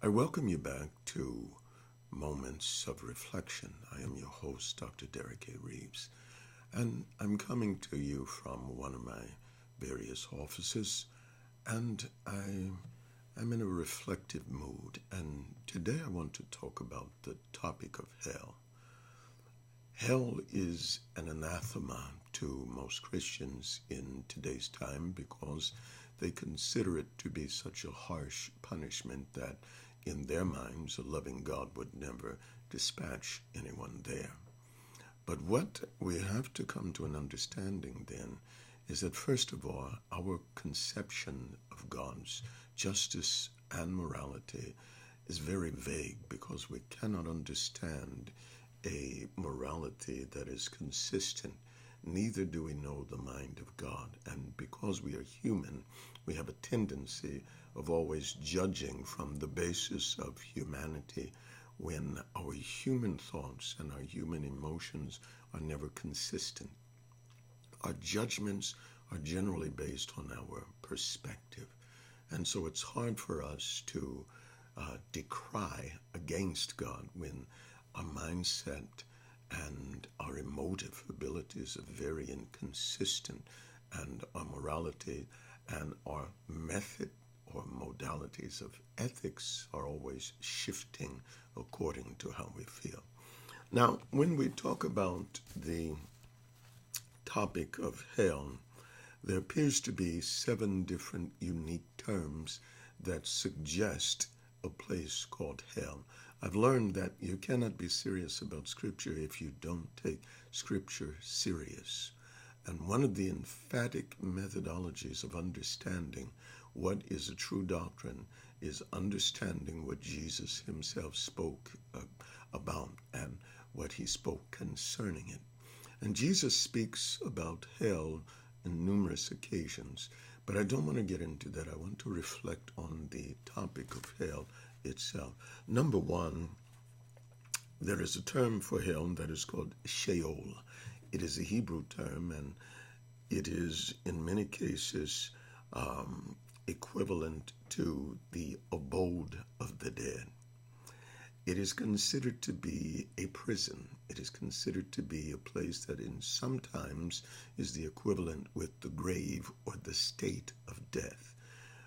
I welcome you back to Moments of Reflection. I am your host, Dr. Derek A. Reeves, and I'm coming to you from one of my various offices, and I'm in a reflective mood, and today I want to talk about the topic of hell. Hell is an anathema to most Christians in today's time because they consider it to be such a harsh punishment that in their minds a loving God would never dispatch anyone there. But what we have to come to an understanding then is that first of all, our conception of God's justice and morality is very vague because we cannot understand a morality that is consistent. Neither do we know the mind of God. And because we are human, we have a tendency of always judging from the basis of humanity when our human thoughts and our human emotions are never consistent. Our judgments are generally based on our perspective. And so it's hard for us to decry against God when our mindset and our emotive abilities are very inconsistent, and our morality and our method or modalities of ethics are always shifting according to how we feel. Now, when we talk about the topic of hell, there appears to be 7 different unique terms that suggest a place called hell. I've learned that you cannot be serious about Scripture if you don't take Scripture serious. And one of the emphatic methodologies of understanding what is a true doctrine is understanding what Jesus himself spoke about and what he spoke concerning it. And Jesus speaks about hell in numerous occasions, but I don't want to get into that. I want to reflect on the topic of hell itself. Number one, there is a term for hell that is called Sheol. It is a Hebrew term, and it is in many cases equivalent to the abode of the dead. It is considered to be a prison. It is considered to be a place that in sometimes is the equivalent with the grave or the state of death.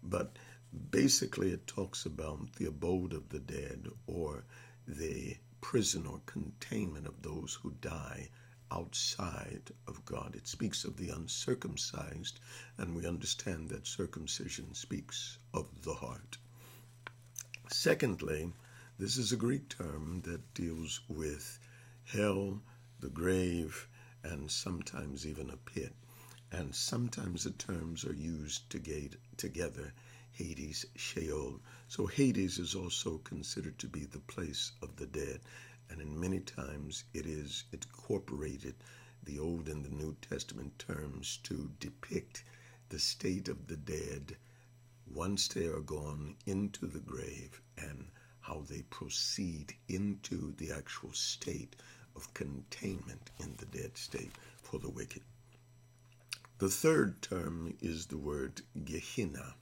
But basically it talks about the abode of the dead or the prison or containment of those who die outside of God. It speaks of the uncircumcised, and we understand that circumcision speaks of the heart. Secondly, this is a Greek term that deals with hell, the grave, and sometimes even a pit. And sometimes the terms are used together, Hades, Sheol. So Hades is also considered to be the place of the dead. And in many times it is incorporated the Old and the New Testament terms to depict the state of the dead once they are gone into the grave and how they proceed into the actual state of containment in the dead state for the wicked. The third term is the word Gehenna.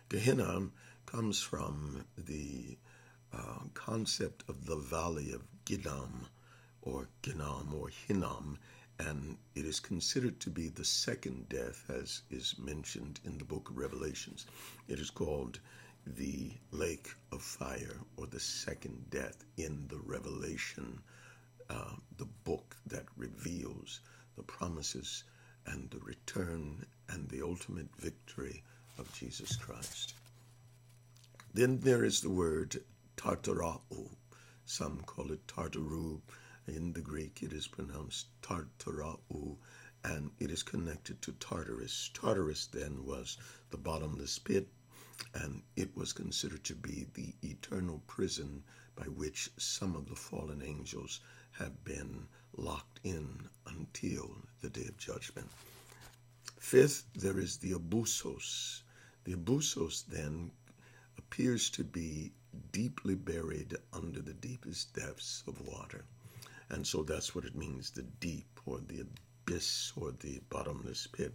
Gehenna comes from the concept of the valley of Gidam or Hinnom, and it is considered to be the second death, as is mentioned in the book of Revelations. It is called the lake of fire, or the second death in the Revelation, the book that reveals the promises and the return and the ultimate victory of Jesus Christ. Then there is the word Tartarus. Some call it Tartaru. In the Greek, it is pronounced Tartarus, and it is connected to Tartarus. Tartarus then was the bottomless pit, and it was considered to be the eternal prison by which some of the fallen angels have been locked in until the day of judgment. Fifth, there is the Abusos. The Abusos then appears to be deeply buried under the deepest depths of water. And so that's what it means, the deep or the abyss or the bottomless pit.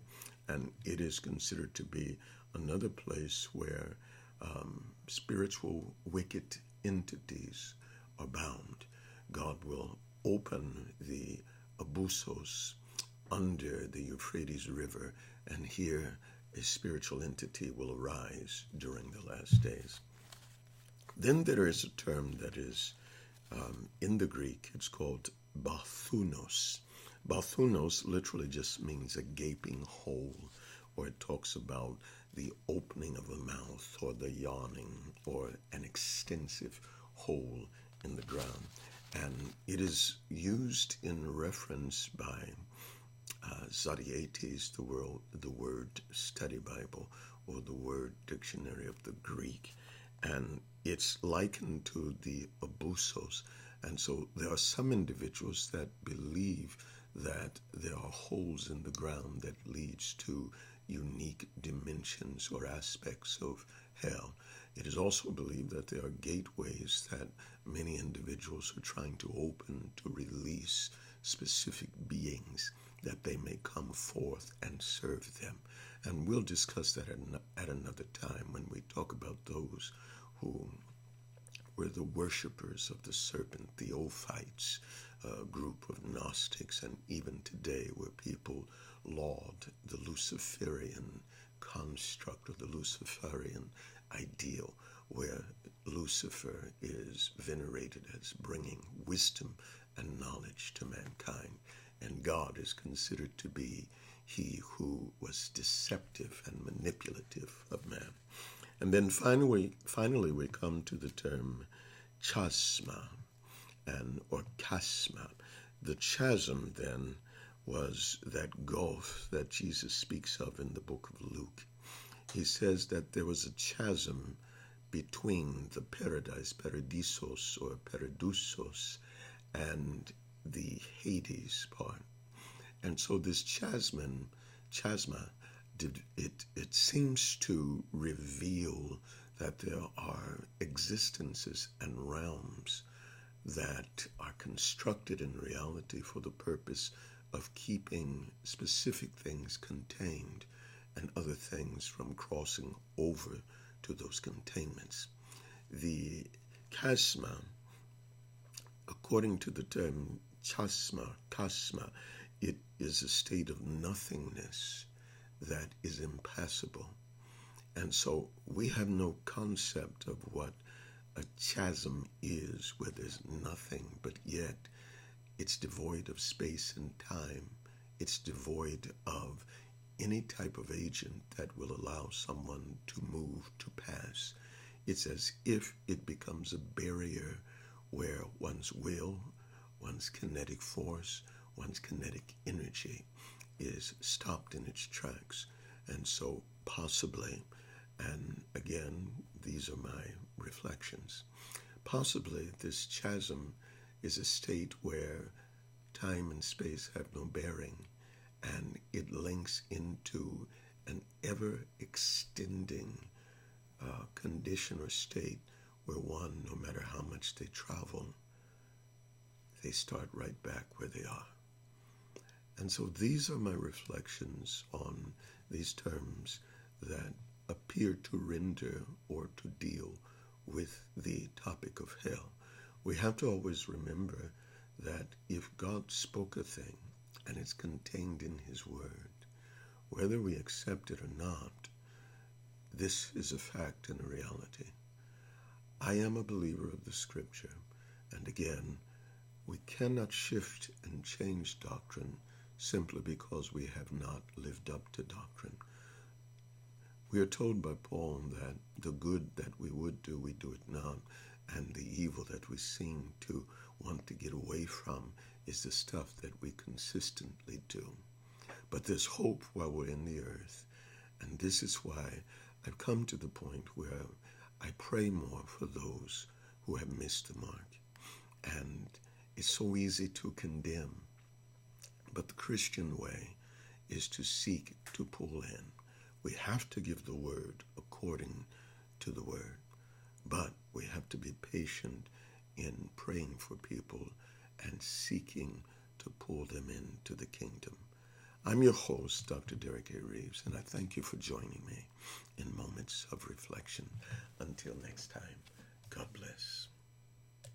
And it is considered to be another place where spiritual wicked entities are bound. God will open the abusos under the Euphrates River, and here a spiritual entity will arise during the last days. Then there is a term that is in the Greek. It's called Buffoonus. Buffoonus literally just means a gaping hole, or it talks about the opening of a mouth, or the yawning, or an extensive hole in the ground. And it is used in reference by Zodhiates, the word study Bible, or the word dictionary of the Greek. And it's likened to the abusos. And so there are some individuals that believe that there are holes in the ground that leads to unique dimensions or aspects of hell. It is also believed that there are gateways that many individuals are trying to open to release specific beings, that they may come forth and serve them. And we'll discuss that at another time when we talk about those who were the worshippers of the serpent, the Ophites, a group of Gnostics, and even today where people laud the Luciferian construct or the Luciferian ideal, where Lucifer is venerated as bringing wisdom and knowledge to mankind, and God is considered to be he who was deceptive and manipulative of man. And then finally we come to the term Chasma or Chasma. The chasm then was that gulf that Jesus speaks of in the book of Luke. He says that there was a chasm between the paradise, paradisos or paradusos, and the Hades part. And so this chasma, it seems to reveal that there are existences and realms that are constructed in reality for the purpose of keeping specific things contained and other things from crossing over to those containments. The Chasma, according to the term Chasma, it is a state of nothingness that is impassable. And so we have no concept of what a chasm is, where there's nothing, but yet it's devoid of space and time. It's devoid of any type of agent that will allow someone to move, to pass. It's as if it becomes a barrier where one's will, one's kinetic force, one's kinetic energy is stopped in its tracks. And so possibly, and again, these are my reflections, possibly this chasm is a state where time and space have no bearing, and it links into an ever-extending condition or state where one, no matter how much they travel, they start right back where they are. And so these are my reflections on these terms that appear to render or to deal with the topic of hell. We have to always remember that if God spoke a thing and it's contained in his word, whether we accept it or not, this is a fact and a reality. I am a believer of the scripture, and again, we cannot shift and change doctrine simply because we have not lived up to doctrine. We are told by Paul that the good that we would do, we do it not, and the evil that we seem to want to get away from is the stuff that we consistently do. But there's hope while we're in the earth, and this is why I've come to the point where I pray more for those who have missed the mark. And it's so easy to condemn, but the Christian way is to seek to pull in. We have to give the word according to the word, but we have to be patient in praying for people and seeking to pull them into the kingdom. I'm your host, Dr. Derek A. Reeves, and I thank you for joining me in Moments of Reflection. Until next time.